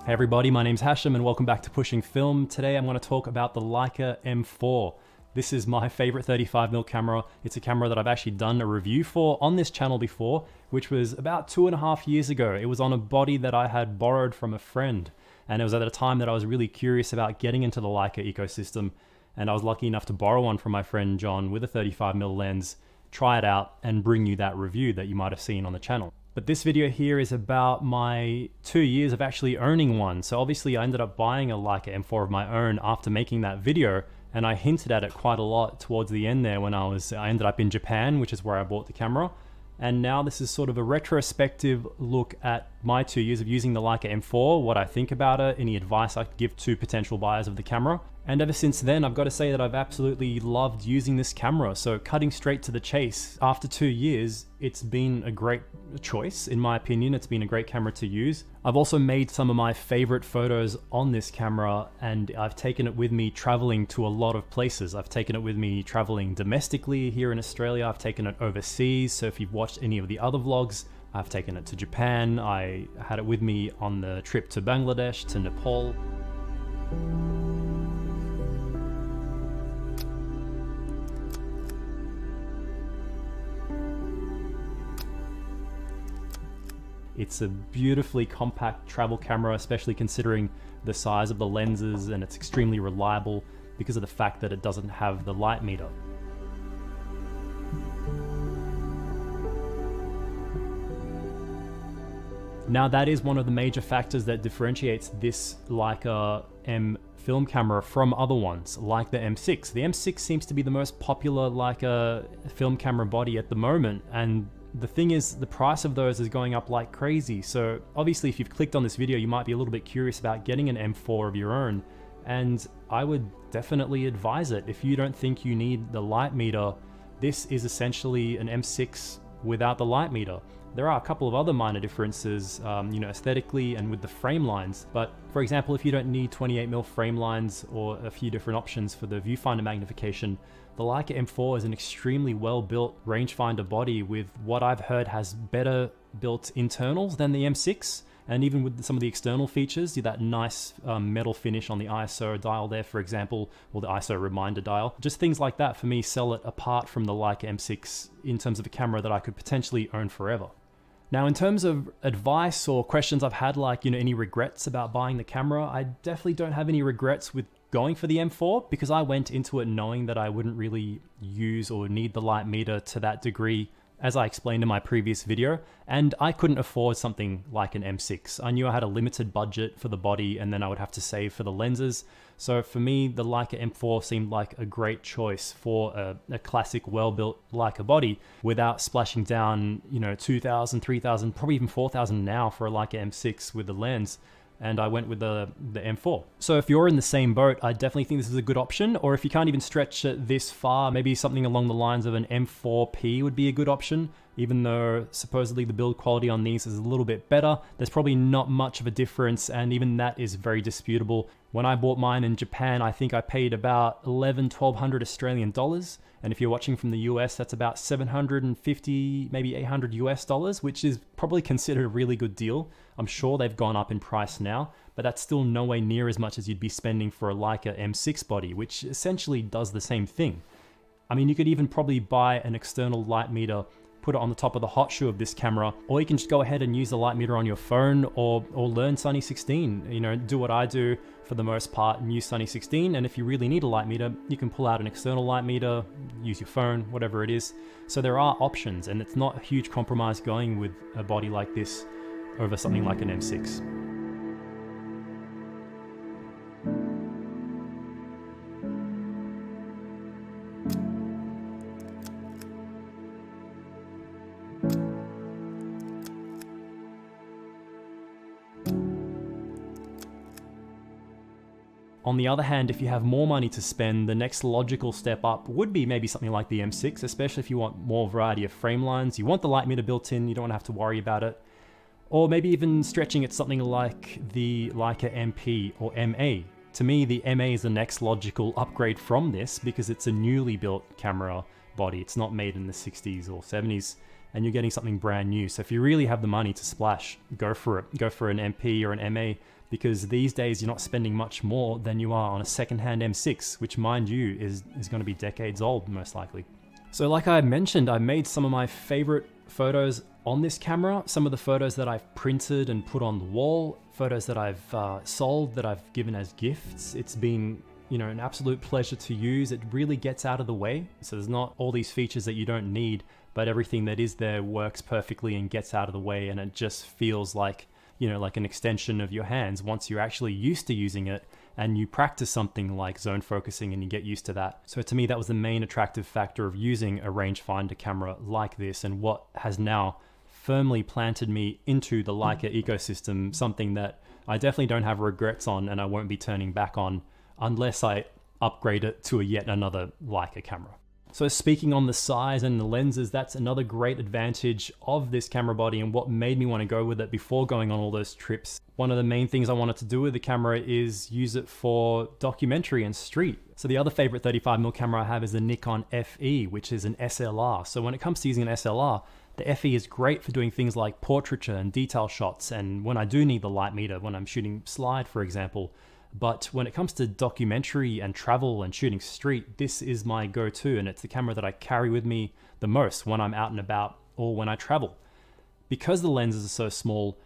Hey everybody, my name's Hashem and welcome back to Pushing Film. Today I'm going to talk about the Leica M4. This is my favorite 35mm camera. It's a camera that I've actually done a review for on this channel before, which was about 2.5 years ago. It was on a body that I had borrowed from a friend, and it was at a time that I was really curious about getting into the Leica ecosystem, and I was lucky enough to borrow one from my friend John with a 35mm lens, try it out, and bring you that review that you might have seen on the channel. But this video here is about my 2 years of actually owning one. So obviously I ended up buying a Leica M4 of my own after making that video, and I hinted at it quite a lot towards the end there when I ended up in Japan, which is where I bought the camera. And now this is sort of a retrospective look at my 2 years of using the Leica M4, what I think about it, any advice I could give to potential buyers of the camera. And ever since then, I've got to say that I've absolutely loved using this camera. So cutting straight to the chase, after 2 years, it's been a great choice. In my opinion, it's been a great camera to use. I've also made some of my favorite photos on this camera, and I've taken it with me traveling to a lot of places. I've taken it with me traveling domestically here in Australia. I've taken it overseas. So if you've watched any of the other vlogs, I've taken it to Japan. I had it with me on the trip to Bangladesh, to Nepal. It's a beautifully compact travel camera, especially considering the size of the lenses, and it's extremely reliable because of the fact that it doesn't have the light meter. Now that is one of the major factors that differentiates this Leica M film camera from other ones, like the M6. The M6 seems to be the most popular Leica film camera body at the moment, and the thing is, the price of those is going up like crazy. So obviously if you've clicked on this video, you might be a little bit curious about getting an M4 of your own, and I would definitely advise it. If you don't think you need the light meter, this is essentially an M6 without the light meter. There are a couple of other minor differences, aesthetically and with the frame lines. But for example, if you don't need 28mm frame lines or a few different options for the viewfinder magnification, the Leica M4 is an extremely well-built rangefinder body with what I've heard has better built internals than the M6. And even with some of the external features, that nice metal finish on the ISO dial there, for example, or the ISO reminder dial. Just things like that, for me, sell it apart from the Leica M6 in terms of a camera that I could potentially own forever. Now, in terms of advice or questions I've had, like, any regrets about buying the camera, I definitely don't have any regrets with going for the M4, because I went into it knowing that I wouldn't really use or need the light meter to that degree, as I explained in my previous video, and I couldn't afford something like an M6. I knew I had a limited budget for the body, and then I would have to save for the lenses. So for me, the Leica M4 seemed like a great choice for a classic, well-built Leica body without splashing down, $2,000, $3,000, probably even $4,000 now for a Leica M6 with the lens. And I went with the M4. So if you're in the same boat, I definitely think this is a good option. Or if you can't even stretch it this far, maybe something along the lines of an M4P would be a good option. Even though supposedly the build quality on these is a little bit better, there's probably not much of a difference, and even that is very disputable. When I bought mine in Japan, I think I paid about $1,100 Australian dollars. And if you're watching from the US, that's about 750, maybe 800 US dollars, which is probably considered a really good deal. I'm sure they've gone up in price now, but that's still nowhere near as much as you'd be spending for a Leica M6 body, which essentially does the same thing. I mean, you could even probably buy an external light meter, put it on the top of the hot shoe of this camera, or you can just go ahead and use the light meter on your phone, or learn Sunny 16. Do what I do for the most part and use Sunny 16. And if you really need a light meter, you can pull out an external light meter, use your phone, whatever it is. So there are options, and it's not a huge compromise going with a body like this over something like an M6. On the other hand, if you have more money to spend, the next logical step up would be maybe something like the M6, especially if you want more variety of frame lines. You want the light meter built in, you don't want to have to worry about it. Or maybe even stretching it something like the Leica MP or MA. To me, the MA is the next logical upgrade from this because it's a newly built camera body. It's not made in the 60s or 70s, and you're getting something brand new. So if you really have the money to splash, go for it. Go for an MP or an MA. because these days you're not spending much more than you are on a secondhand M6, which mind you is going to be decades old most likely. So like I mentioned, I made some of my favorite photos on this camera, some of the photos that I've printed and put on the wall, photos that I've sold, that I've given as gifts. It's been, you know, an absolute pleasure to use. It really gets out of the way, so there's not all these features that you don't need, but everything that is there works perfectly and gets out of the way, and it just feels like, you know, like an extension of your hands once you're actually used to using it and you practice something like zone focusing and you get used to that. So to me, that was the main attractive factor of using a rangefinder camera like this, and what has now firmly planted me into the Leica ecosystem, something that I definitely don't have regrets on and I won't be turning back on unless I upgrade it to a yet another Leica camera. So speaking on the size and the lenses, that's another great advantage of this camera body and what made me want to go with it before going on all those trips. One of the main things I wanted to do with the camera is use it for documentary and street. So the other favorite 35mm camera I have is the Nikon FE, which is an SLR. So when it comes to using an SLR, the FE is great for doing things like portraiture and detail shots, and when I do need the light meter, when I'm shooting slide, for example. But when it comes to documentary and travel and shooting street, this is my go-to, and it's the camera that I carry with me the most when I'm out and about or when I travel. Because the lenses are so small,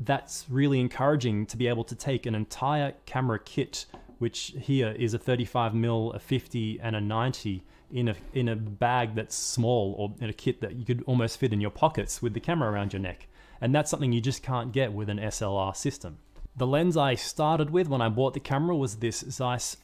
that's really encouraging to be able to take an entire camera kit, which here is a 35mm, a 50 and a 90 in a bag that's small, or in a kit that you could almost fit in your pockets with the camera around your neck. And that's something you just can't get with an SLR system. The lens I started with when I bought the camera was this Zeiss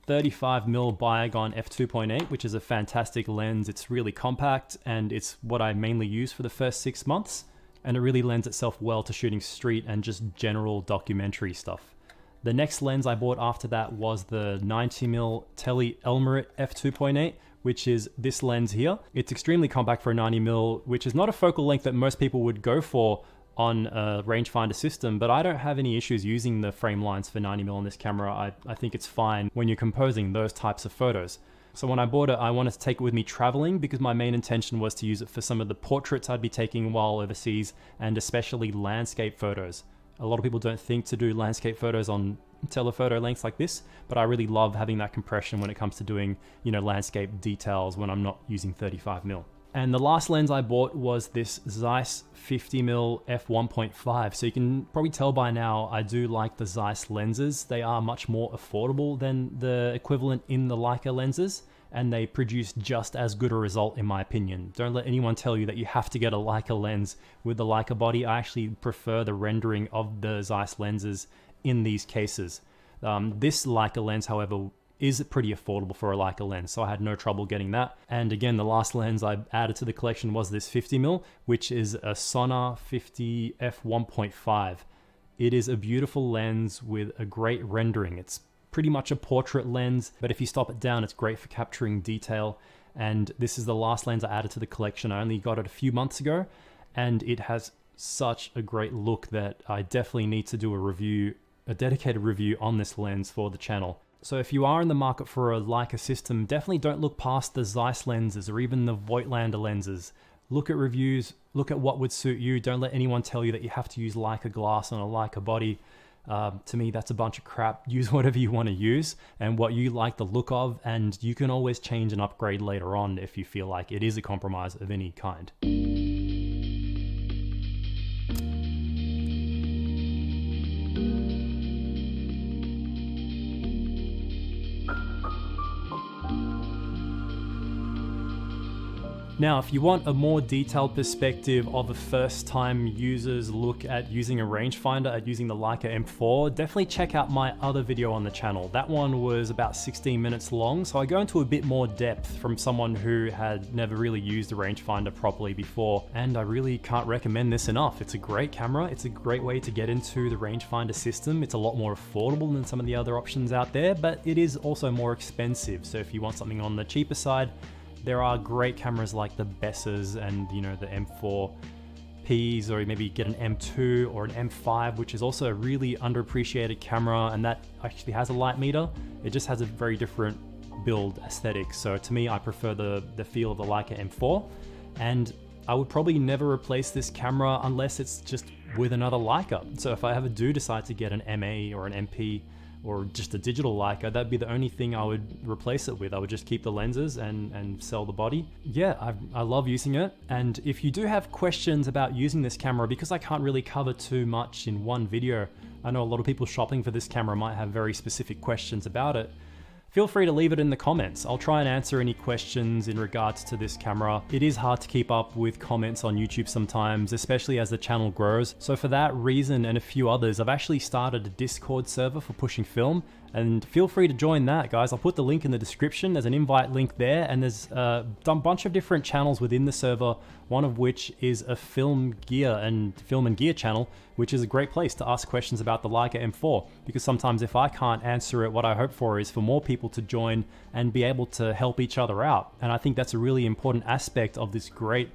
35mm Biogon f2.8, which is a fantastic lens. It's really compact and it's what I mainly use for the first 6 months, and it really lends itself well to shooting street and just general documentary stuff. The next lens I bought after that was the 90mm Tele Elmarit f2.8, which is this lens here. It's extremely compact for a 90mm, which is not a focal length that most people would go for on a rangefinder system, but I don't have any issues using the frame lines for 90mm on this camera. I think it's fine when you're composing those types of photos. So when I bought it, I wanted to take it with me traveling because my main intention was to use it for some of the portraits I'd be taking while overseas, and especially landscape photos. A lot of people don't think to do landscape photos on telephoto lengths like this, but I really love having that compression when it comes to doing, you know, landscape details when I'm not using 35mm. And the last lens I bought was this Zeiss 50mm f1.5. So you can probably tell by now I do like the Zeiss lenses. They are much more affordable than the equivalent in the Leica lenses, and they produce just as good a result in my opinion. Don't let anyone tell you that you have to get a Leica lens with the Leica body. I actually prefer the rendering of the Zeiss lenses in these cases. This Leica lens, however, is pretty affordable for a Leica lens, so I had no trouble getting that. And again, the last lens I added to the collection was this 50mm, which is a Sonar 50 f1.5. It is a beautiful lens with a great rendering. It's pretty much a portrait lens, but if you stop it down, it's great for capturing detail. And this is the last lens I added to the collection. I only got it a few months ago, and it has such a great look that I definitely need to do a review, a dedicated review on this lens for the channel. So if you are in the market for a Leica system, definitely don't look past the Zeiss lenses or even the Voigtlander lenses. Look at reviews, look at what would suit you. Don't let anyone tell you that you have to use Leica glass on a Leica body. To me, that's a bunch of crap. Use whatever you want to use and what you like the look of, and you can always change and upgrade later on if you feel like it is a compromise of any kind. Now, if you want a more detailed perspective of a first-time user's look at using a rangefinder, at using the Leica M4, definitely check out my other video on the channel. That one was about 16 minutes long, so I go into a bit more depth from someone who had never really used a rangefinder properly before, and I really can't recommend this enough. It's a great camera, it's a great way to get into the rangefinder system. It's a lot more affordable than some of the other options out there, but it is also more expensive. So if you want something on the cheaper side, there are great cameras like the Bessers and, you know, the M4Ps, or maybe get an M2 or an M5, which is also a really underappreciated camera, and that actually has a light meter. It just has a very different build aesthetic. So to me, I prefer the feel of the Leica M4, and I would probably never replace this camera unless it's just with another Leica. So if I ever do decide to get an MA or an MP or just a digital Leica, that'd be the only thing I would replace it with. I would just keep the lenses and sell the body. Yeah, I love using it. And if you do have questions about using this camera, because I can't really cover too much in one video, I know a lot of people shopping for this camera might have very specific questions about it. Feel free to leave it in the comments. I'll try and answer any questions in regards to this camera. It is hard to keep up with comments on YouTube sometimes, especially as the channel grows. So for that reason and a few others, I've actually started a Discord server for pushing film, and feel free to join that, guys. I'll put the link in the description. There's an invite link there, and there's a bunch of different channels within the server, one of which is a film and gear channel, which is a great place to ask questions about the Leica M4, because sometimes if I can't answer it, what I hope for is for more people to join and be able to help each other out. And I think that's a really important aspect of this great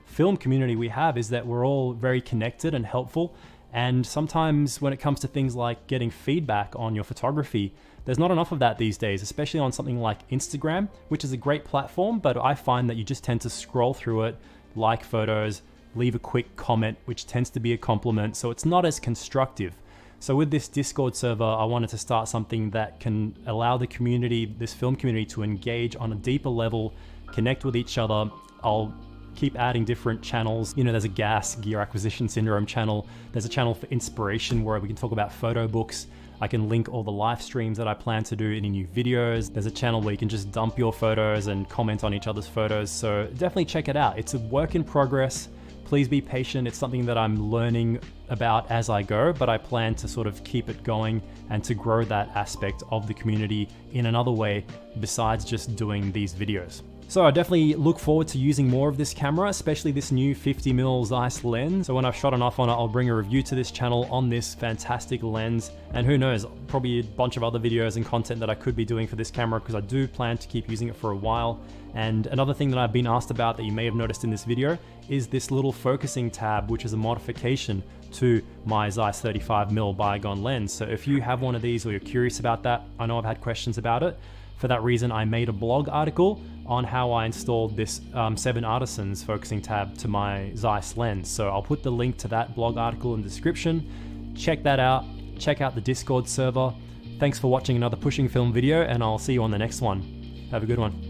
film community we have, is that we're all very connected and helpful. And sometimes when it comes to things like getting feedback on your photography, there's not enough of that these days, especially on something like Instagram, which is a great platform, but I find that you just tend to scroll through it, like photos, leave a quick comment, which tends to be a compliment, so it's not as constructive. So with this Discord server, I wanted to start something that can allow the community, this film community, to engage on a deeper level, connect with each other. I'll keep adding different channels. You know, there's a gas gear acquisition syndrome channel. There's a channel for inspiration where we can talk about photo books. I can link all the live streams that I plan to do, any new videos. There's a channel where you can just dump your photos and comment on each other's photos. So definitely check it out. It's a work in progress. Please be patient. It's something that I'm learning about as I go, but I plan to sort of keep it going and to grow that aspect of the community in another way besides just doing these videos. So I definitely look forward to using more of this camera, especially this new 50mm Zeiss lens. So when I've shot enough on it, I'll bring a review to this channel on this fantastic lens. And who knows, probably a bunch of other videos and content that I could be doing for this camera, because I do plan to keep using it for a while. And another thing that I've been asked about that you may have noticed in this video is this little focusing tab, which is a modification to my Zeiss 35mm bygone lens. So if you have one of these or you're curious about that, I know I've had questions about it. For that reason, I made a blog article on how I installed this 7 Artisans focusing tab to my Zeiss lens. So I'll put the link to that blog article in the description. Check that out. Check out the Discord server. Thanks for watching another Pushing Film video, and I'll see you on the next one. Have a good one.